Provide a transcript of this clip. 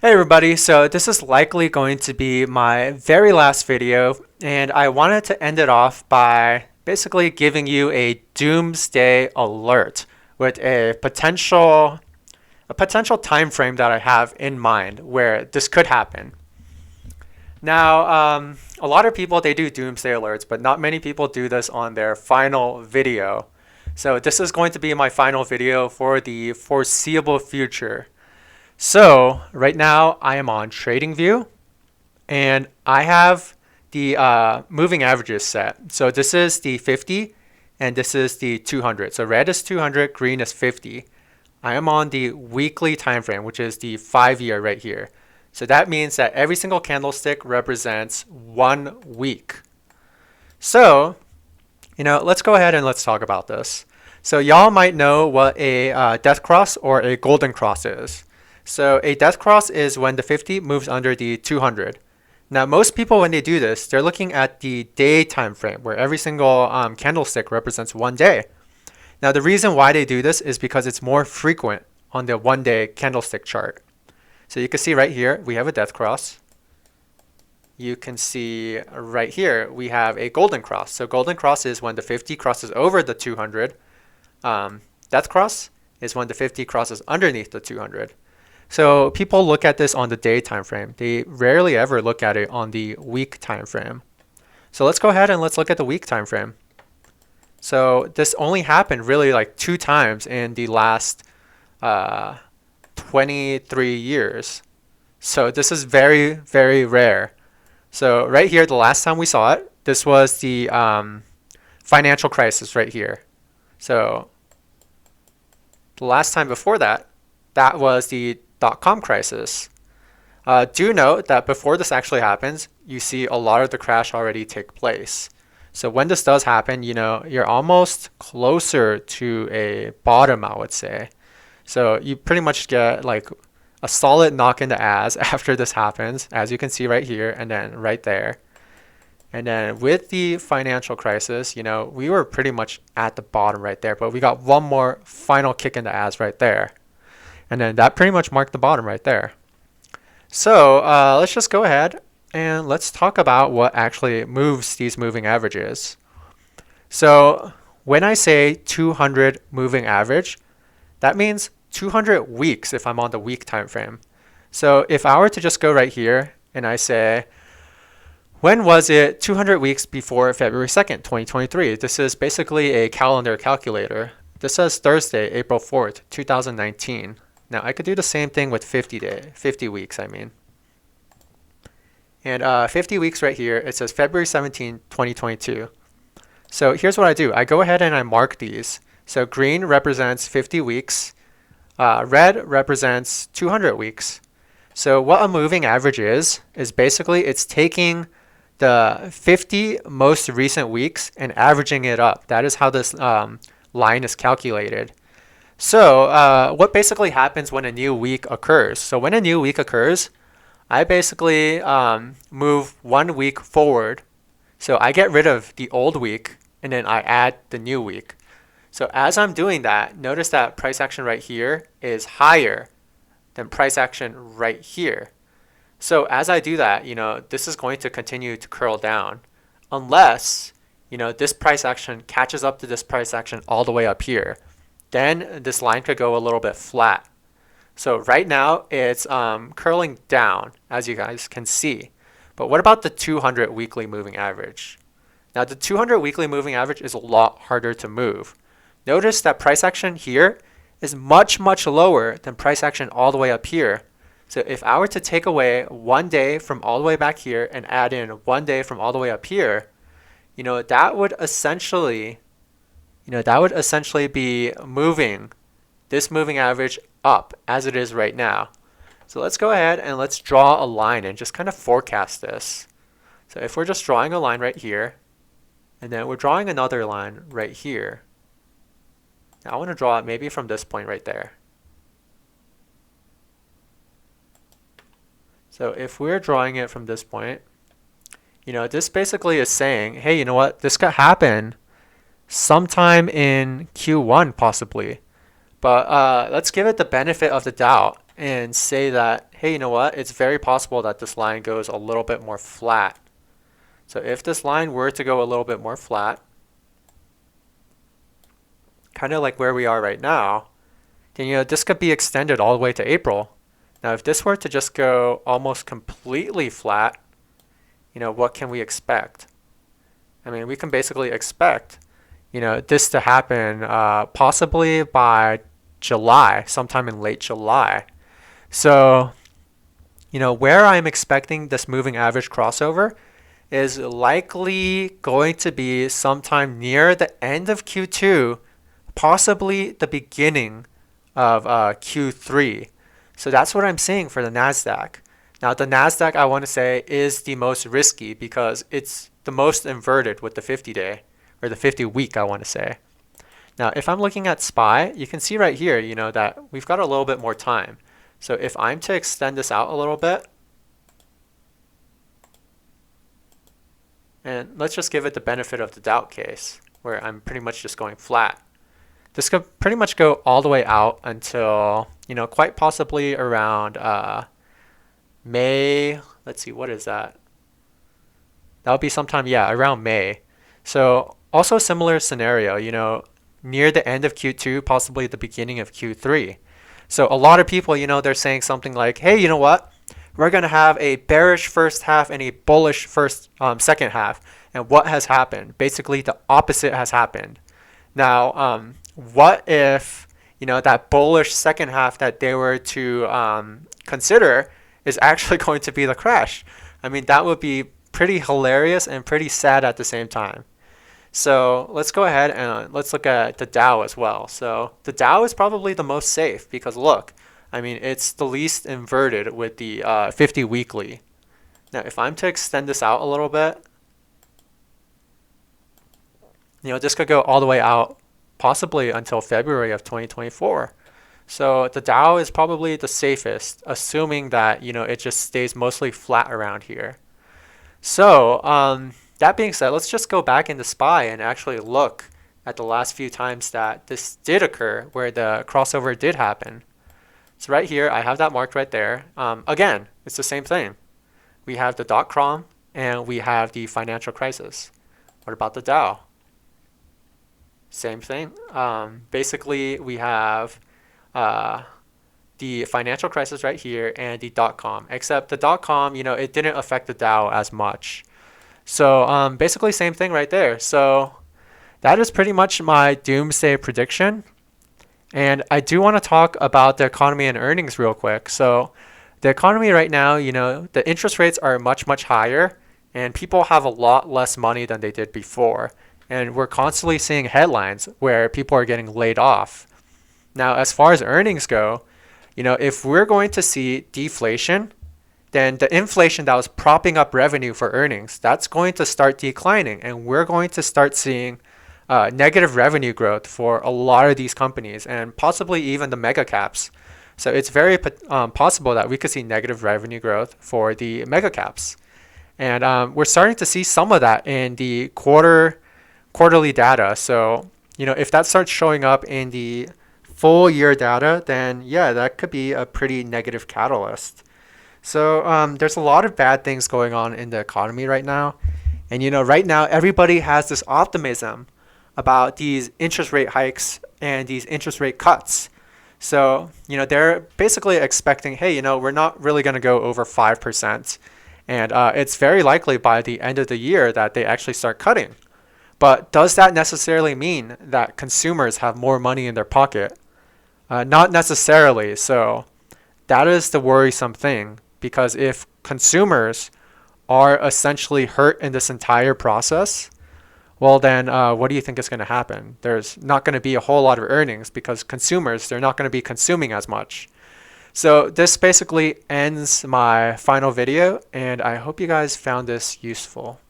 Hey everybody, so this is likely going to be my very last video, and I wanted to end it off by basically giving you a doomsday alert with a potential time frame that I have in mind where this could happen. Now, a lot of people they do doomsday alerts, but not many people do this on their final video. So this is going to be my final video for the foreseeable future. So right now I am on TradingView and I have the moving averages set. So this is the 50 and this is the 200. So red is 200, green is 50. I am on the weekly time frame, which is the 5-year right here. So that means that every single candlestick represents 1 week. So, let's go ahead and let's talk about this. So y'all might know what a death cross or a golden cross is. So a death cross is when the 50 moves under the 200. Now most people when they do this, they're looking at the day time frame where every single candlestick represents 1 day. Now the reason why they do this is because it's more frequent on the 1-day candlestick chart. So you can see right here we have a death cross. You can see right here we have a golden cross. So golden cross is when the 50 crosses over the 200. Death cross is when the 50 crosses underneath the 200. So people look at this on the day time frame. They rarely ever look at it on the week time frame. So let's go ahead and let's look at the week time frame. So this only happened really like 2 times in the last 23 years. So this is very, very rare. So right here, the last time we saw it, this was the financial crisis right here. So the last time before that, that was the dot-com crisis. Do note that before this actually happens, you see a lot of the crash already take place. So when this does happen, you're almost closer to a bottom, I would say. So you pretty much get like a solid knock in the ass after this happens, as you can see right here and then right there. And then with the financial crisis, we were pretty much at the bottom right there, but we got one more final kick in the ass right there. And then that pretty much marked the bottom right there. So let's just go ahead and let's talk about what actually moves these moving averages. So when I say 200 moving average, that means 200 weeks if I'm on the week time frame. So if I were to just go right here and I say, when was it 200 weeks before February 2nd, 2023? This is basically a calendar calculator. This says Thursday, April 4th, 2019. Now I could do the same thing with 50 weeks, I mean. And 50 weeks right here, it says February 17, 2022. So here's what I do. I go ahead and I mark these. So green represents 50 weeks. Red represents 200 weeks. So what a moving average is basically it's taking the 50 most recent weeks and averaging it up. That is how this line is calculated. So what basically happens when a new week occurs? So when a new week occurs, I basically move 1 week forward. So I get rid of the old week and then I add the new week. So as I'm doing that, notice that price action right here is higher than price action right here. So as I do that, this is going to continue to curl down unless, this price action catches up to this price action all the way up here. Then this line could go a little bit flat. So right now it's curling down, as you guys can see. But what about the 200 weekly moving average? Now the 200 weekly moving average is a lot harder to move. Notice that price action here is much, much lower than price action all the way up here. So if I were to take away 1 day from all the way back here and add in 1 day from all the way up here, that would essentially be moving this moving average up as it is right now. So let's go ahead and let's draw a line and just kind of forecast this. So if we're just drawing a line right here, and then we're drawing another line right here. Now I want to draw it maybe from this point right there. So if we're drawing it from this point, this basically is saying, hey, you know what? This could happen sometime in Q1 possibly. But let's give it the benefit of the doubt and say that, hey, you know what? It's very possible that this line goes a little bit more flat. So if this line were to go a little bit more flat, kind of like where we are right now, then this could be extended all the way to April. Now, if this were to just go almost completely flat, what can we expect? I mean, we can basically expect, this to happen possibly by July, sometime in late July. So, where I'm expecting this moving average crossover is likely going to be sometime near the end of Q2, possibly the beginning of Q3. So that's what I'm seeing for the NASDAQ. Now, the NASDAQ, I want to say, is the most risky because it's the most inverted with the 50-day, or the 50-week, I want to say. Now, if I'm looking at SPY, you can see right here, that we've got a little bit more time. So if I'm to extend this out a little bit, and let's just give it the benefit of the doubt case, where I'm pretty much just going flat. This could pretty much go all the way out until, quite possibly around May. Let's see, what is that? That would be sometime, yeah, around May. So also a similar scenario, near the end of Q2, possibly the beginning of Q3. So a lot of people, they're saying something like, hey, you know what? We're going to have a bearish first half and a bullish second half. And what has happened? Basically, the opposite has happened. Now, what if, that bullish second half that they were to consider is actually going to be the crash? I mean, that would be pretty hilarious and pretty sad at the same time. So let's go ahead and let's look at the Dow as well. So the Dow is probably the most safe because look, I mean, it's the least inverted with the 50 weekly. Now, if I'm to extend this out a little bit, this could go all the way out possibly until February of 2024. So the Dow is probably the safest, assuming that, it just stays mostly flat around here. So that being said, let's just go back into SPY and actually look at the last few times that this did occur, where the crossover did happen. So right here, I have that marked right there. Again, it's the same thing. We have the .com and we have the financial crisis. What about the Dow? Same thing. Basically, we have the financial crisis right here and the .com, except the .com, it didn't affect the Dow as much. So basically same thing right there. So that is pretty much my doomsday prediction. And I do want to talk about the economy and earnings real quick. So the economy right now, the interest rates are much, much higher and people have a lot less money than they did before. And we're constantly seeing headlines where people are getting laid off. Now, as far as earnings go, if we're going to see deflation, then the inflation that was propping up revenue for earnings, that's going to start declining. And we're going to start seeing negative revenue growth for a lot of these companies and possibly even the mega caps. So it's very possible that we could see negative revenue growth for the mega caps. And we're starting to see some of that in the quarterly data. So, if that starts showing up in the full year data, then yeah, that could be a pretty negative catalyst. So there's a lot of bad things going on in the economy right now. And, right now, everybody has this optimism about these interest rate hikes and these interest rate cuts. So, they're basically expecting, hey, we're not really going to go over 5%. And it's very likely by the end of the year that they actually start cutting. But does that necessarily mean that consumers have more money in their pocket? Not necessarily. So that is the worrisome thing. Because if consumers are essentially hurt in this entire process, well then what do you think is going to happen? There's not going to be a whole lot of earnings because consumers, they're not going to be consuming as much. So this basically ends my final video, and I hope you guys found this useful.